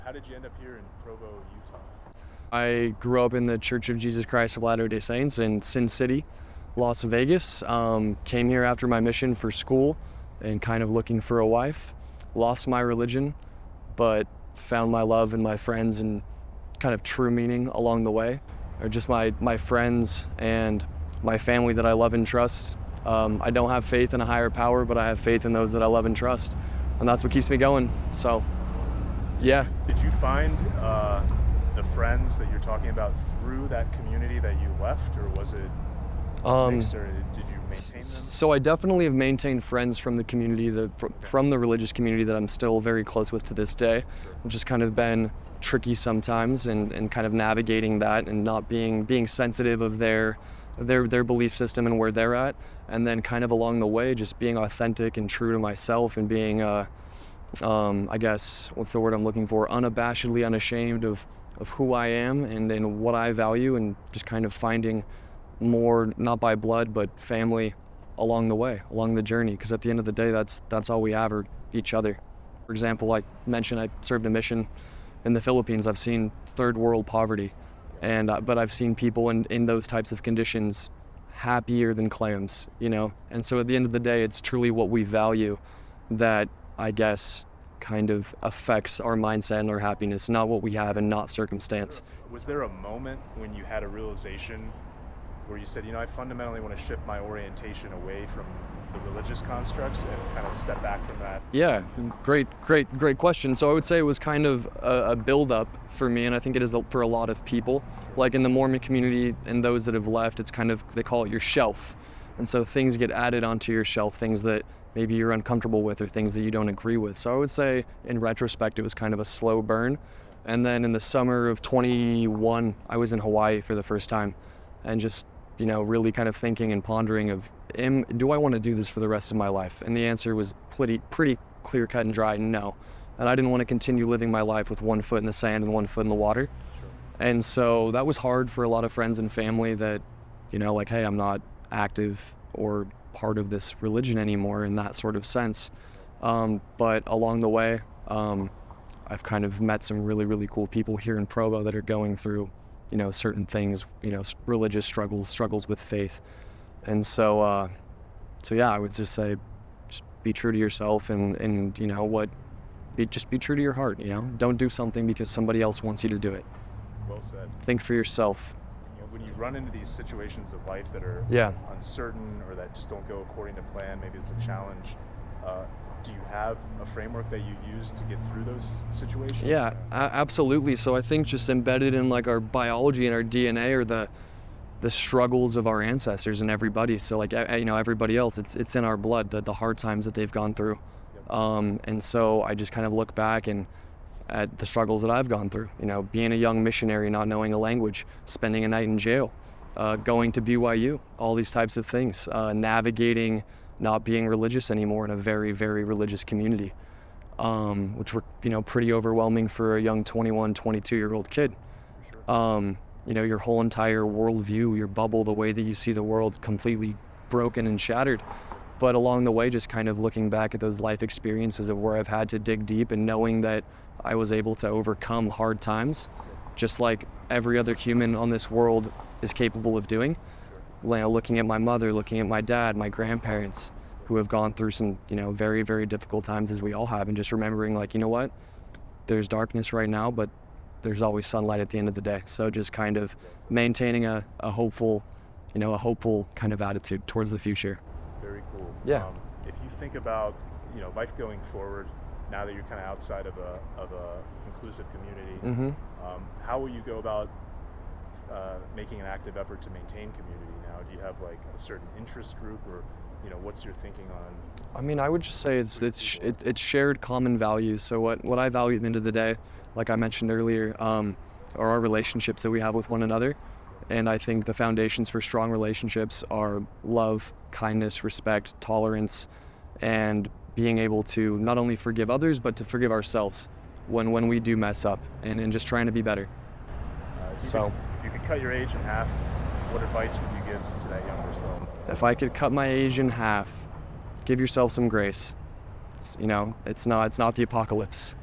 How did you end up here in Provo, Utah? I grew up in the Church of Jesus Christ of Latter-day Saints in Sin City, Las Vegas. Came here after my mission for school and kind of looking for a wife. Lost my religion, but found my love and my friends and kind of true meaning along the way. Or just my friends and my family that I love and trust. I don't have faith in a higher power, but I have faith in those that I love and trust. And that's what keeps me going. So, yeah. Did you find the friends that you're talking about through that community that you left, or was it mixed, or did you maintain them? So I definitely have maintained friends from the community, from the religious community that I'm still very close with to this day, which has kind of been tricky sometimes, and kind of navigating that and not being sensitive of their belief system and where they're at, and then kind of along the way just being authentic and true to myself and being I guess, what's the word I'm looking for, unabashedly unashamed of who I am and what I value, and just kind of finding more, not by blood, but family along the way, along the journey, because at the end of the day, that's all we have, are each other. For example, like mentioned, I served a mission in the Philippines. I've seen third world poverty, but I've seen people in those types of conditions happier than clams, And so at the end of the day, it's truly what we value that, I guess, kind of affects our mindset and our happiness, not what we have and not circumstance. Was there a moment when you had a realization where you said, I fundamentally want to shift my orientation away from the religious constructs and kind of step back from that? Yeah, great question. So I would say it was kind of a build-up for me, and I think it is for a lot of people. Sure. Like in the Mormon community and those that have left, it's kind of, they call it your shelf. And so things get added onto your shelf, things that maybe you're uncomfortable with or things that you don't agree with. So I would say in retrospect, it was kind of a slow burn. And then in the summer of 21, I was in Hawaii for the first time, and just, really kind of thinking and pondering of, do I want to do this for the rest of my life? And the answer was pretty clear cut and dry, no. And I didn't want to continue living my life with one foot in the sand and one foot in the water. Sure. And so that was hard for a lot of friends and family that, like, hey, I'm not active or part of this religion anymore in that sort of sense. But along the way, I've kind of met some really, really cool people here in Provo that are going through, certain things, religious struggles with faith. And so yeah, I would just say, just be true to yourself and just be true to your heart, Don't do something because somebody else wants you to do it. Well said. Think for yourself. When you run into these situations of life that are uncertain or that just don't go according to plan, maybe it's a challenge, do you have a framework that you use to get through those situations? Yeah, absolutely. So I think just embedded in like our biology and our DNA are the struggles of our ancestors and everybody. So like, everybody else, it's in our blood, the hard times that they've gone through. Yep. And so I just kind of look back and at the struggles that I've gone through, being a young missionary, not knowing a language, spending a night in jail, going to BYU, all these types of things, navigating not being religious anymore in a very, very religious community, which were, pretty overwhelming for a young 21, 22-year-old kid. Sure. Your whole entire worldview, your bubble, the way that you see the world completely broken and shattered. But along the way, just kind of looking back at those life experiences of where I've had to dig deep and knowing that I was able to overcome hard times, just like every other human on this world is capable of doing. Sure. Looking at my mother, looking at my dad, my grandparents, who have gone through some, very, very difficult times, as we all have, and just remembering, like, what? There's darkness right now, but there's always sunlight at the end of the day. So just kind of maintaining a hopeful kind of attitude towards the future. Very cool. Yeah. If you think about, life going forward, now that you're kind of outside of a inclusive community, mm-hmm. How will you go about making an active effort to maintain community now? Do you have like a certain interest group, or what's your thinking on? I mean, I would just say it's shared common values. So what I value at the end of the day, like I mentioned earlier, are our relationships that we have with one another. And I think the foundations for strong relationships are love, kindness, respect, tolerance, and being able to not only forgive others, but to forgive ourselves when we do mess up, and just trying to be better. If you could cut your age in half, what advice would you give to that younger self? If I could cut my age in half, give yourself some grace. It's not the apocalypse.